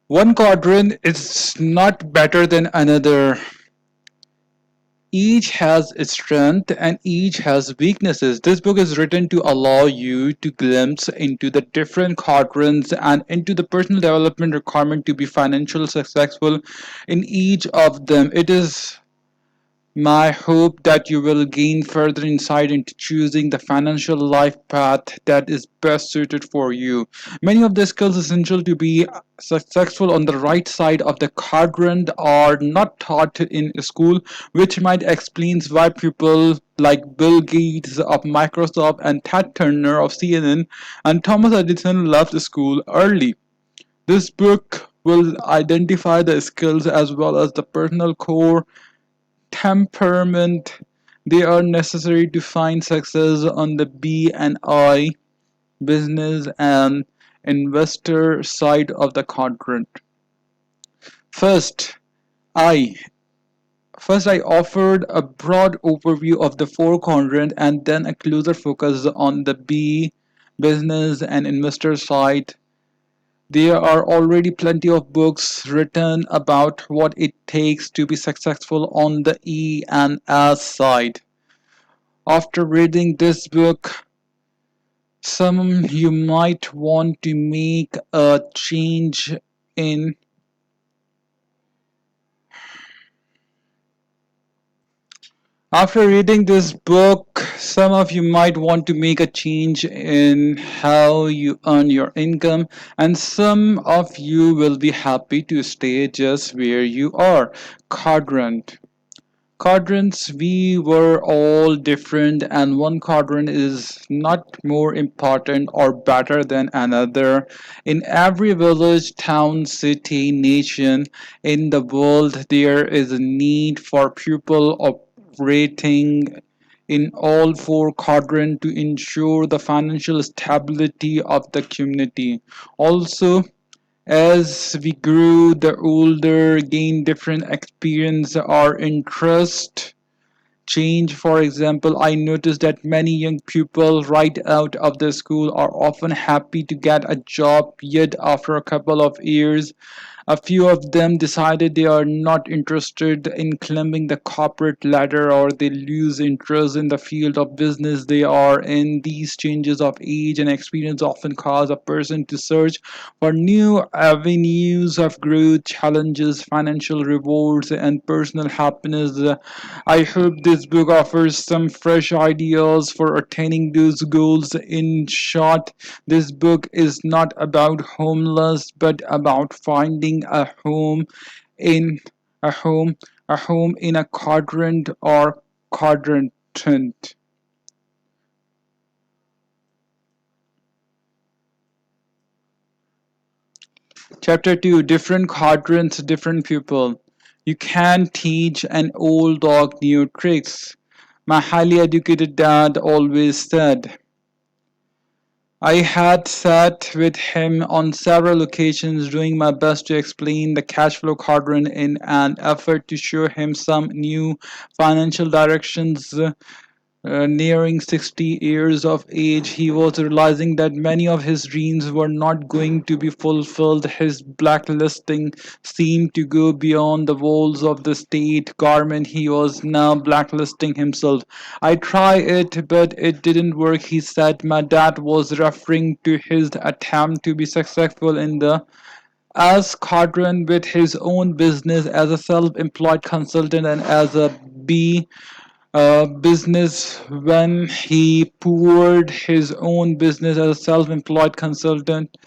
One quadrant is not better than another. Each has its strength and each has weaknesses. This book is written to allow you to glimpse into the different quadrants and into the personal development requirement to be financially successful in each of them. It is my hope that you will gain further insight into choosing the financial life path that is best suited for you. Many of the skills essential to be successful on the right side of the quadrant are not taught in school, which might explain why people like Bill Gates of Microsoft and Ted Turner of CNN and Thomas Edison left school early. This book will identify the skills as well as the personal core temperament they are necessary to find success on the B and I business and investor side of the quadrant. First, I First, I offered a broad overview of the four quadrant and then a closer focus on the B business and investor side. There are already plenty of books written about what it takes to be successful on the E and S side. After reading this book, some you might want to make a change in After reading this book, some of you might want to make a change in how you earn your income, and some of you will be happy to stay just where you are. Quadrant. Quadrants, we were all different, and one quadrant is not more important or better than another. In every village, town, city, nation in the world, there is a need for people operating in all four quadrants to ensure the financial stability of the community. Also, as we grew the older, gain different experience or interest change. For example, I noticed that many young people right out of the school are often happy to get a job, yet after a couple of years a few of them decided they are not interested in climbing the corporate ladder, or they lose interest in the field of business they are in. These changes of age and experience often cause a person to search for new avenues of growth, challenges, financial rewards, and personal happiness. I hope this book offers some fresh ideas for attaining those goals. In short, this book is not about homeless, but about finding in a home, a home in a quadrant or quadrant. Chapter 2: Different quadrants, different people. You can't teach an old dog new tricks. My highly educated dad always said. I had sat with him on several occasions, doing my best to explain the cash flow quadrant in an effort to show him some new financial directions. Nearing 60 years of age, he was realizing that many of his dreams were not going to be fulfilled. His blacklisting seemed to go beyond the walls of the state government. He was now blacklisting himself. I tried it, but it didn't work, he said. My dad was referring to his attempt to be successful in the as quadrant with his own business as a self-employed consultant and as a B business when he poured his own business as a self-employed consultant,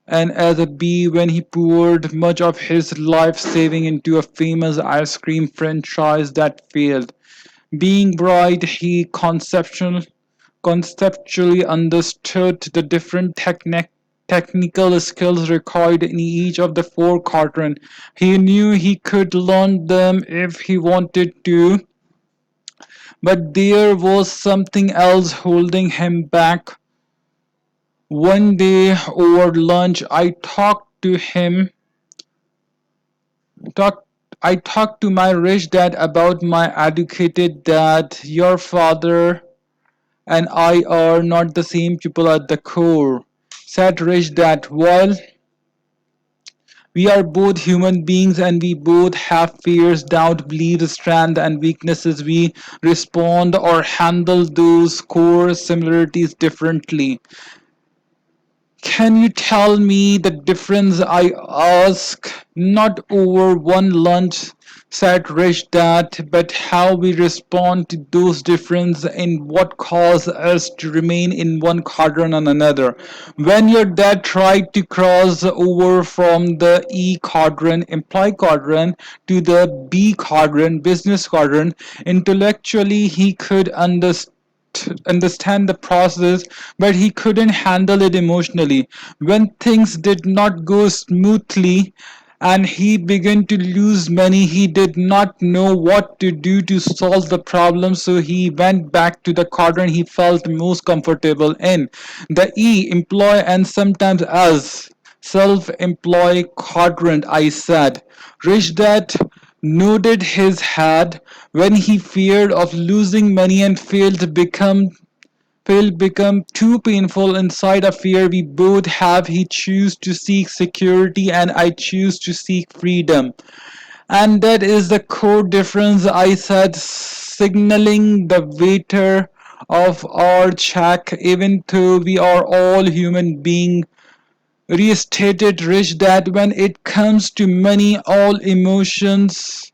and as a B when he poured much of his life saving into a famous ice cream franchise that failed. Being bright, he conceptually understood the different technical skills required in each of the four quadrants. He knew he could learn them if he wanted to, but there was something else holding him back. One day over lunch, talked I talked to my rich dad about my educated dad. Your father and I are not the same people at the core, said rich dad. Well, We are both human beings and we both have fears, doubt, beliefs, strengths, and weaknesses. We respond or handle those core similarities differently. Can you tell me the difference? I ask, not over one lunch, said Rich Dad, but how we respond to those differences and what causes us to remain in one quadrant and another. When your dad tried to cross over from the E quadrant, employee quadrant, to the B quadrant, business quadrant, intellectually he could understand the process, but he couldn't handle it emotionally. When things did not go smoothly and he began to lose money, he did not know what to do to solve the problem, so he went back to the quadrant he felt most comfortable in. The E, employ and sometimes as self-employed quadrant, I said. Rich Dad nodded his head when he feared of losing money and failed become too painful inside a fear we both have. He choose to seek security and I choose to seek freedom. And that is the core difference, I said, signaling the waiter of our check, even though we are all human beings. Restated Rich that when it comes to money, all emotions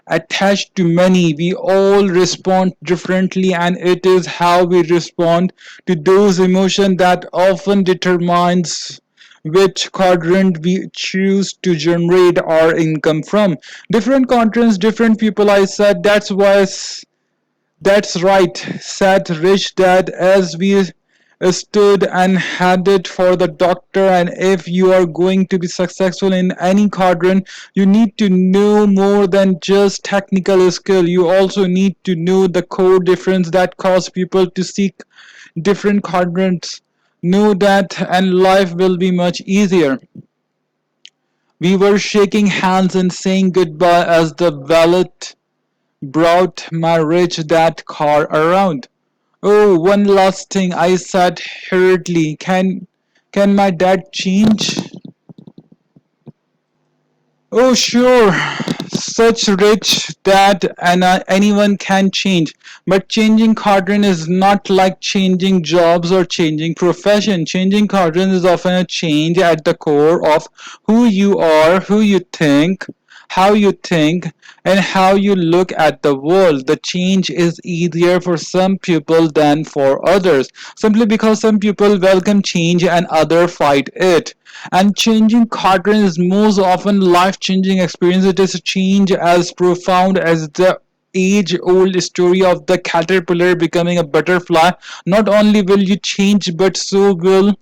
attached to money, we all respond differently, and it is how we respond to those emotions that often determines which quadrant we choose to generate our income from. Different quadrants, different people, I said. That's right, said Rich Dad as we stood and headed for the doctor. And if you are going to be successful in any quadrant, you need to know more than just technical skill. You also need to know the core difference that cause people to seek different quadrants. Know that, and life will be much easier. We were shaking hands and saying goodbye as the valet brought my rich dad car around. Oh, one last thing, I said hurriedly. Can my dad change? Oh, sure. Such rich that anyone can change. But changing quadrant is not like changing jobs or changing profession. Changing quadrant is often a change at the core of who you are, how you think, and how you look at the world. The change is easier for some people than for others, simply because some people welcome change and others fight it. And changing quadrant is most often life-changing experience. It is a change as profound as the age-old story of the caterpillar becoming a butterfly. Not only will you change, but so will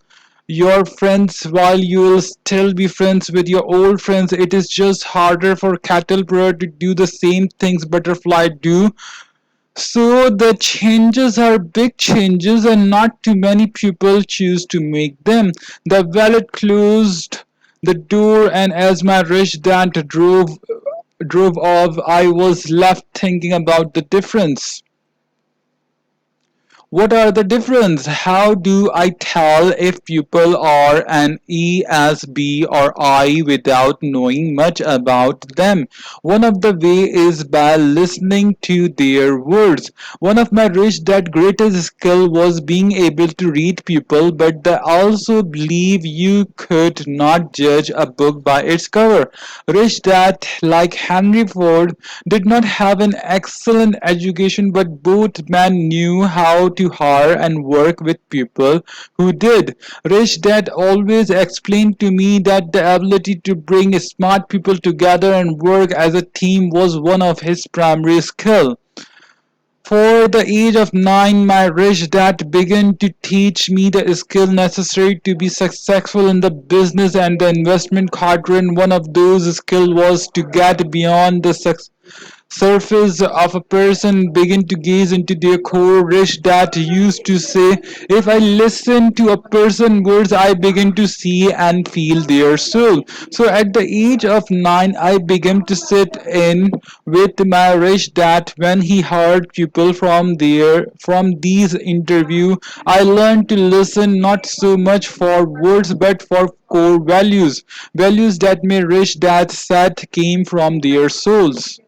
your friends. While you will still be friends with your old friends, it is just harder for caterpillar to do the same things butterfly do. So the changes are big changes and not too many people choose to make them. The valet closed the door and as my rich dad drove off, I was left thinking about the difference. What are the difference? How do I tell if people are an E as B or I without knowing much about them? One of the way is by listening to their words. One of my rich dad greatest skill was being able to read people, but I also believe you could not judge a book by its cover. Rich dad, like Henry Ford, did not have an excellent education, but both men knew how to hire and work with people who did. Rich Dad always explained to me that the ability to bring smart people together and work as a team was one of his primary skills. For the age of 9, my rich dad began to teach me the skill necessary to be successful in the business and the investment quadrant. One of those skills was to get beyond the surface of a person begin to gaze into their core. Rich Dad used to say, if I listen to a person's words, I begin to see and feel their soul. So at the age of 9, I began to sit in with my rich dad. When he heard people from these interview, I learned to listen not so much for words but for core values, values that my rich dad said came from their souls.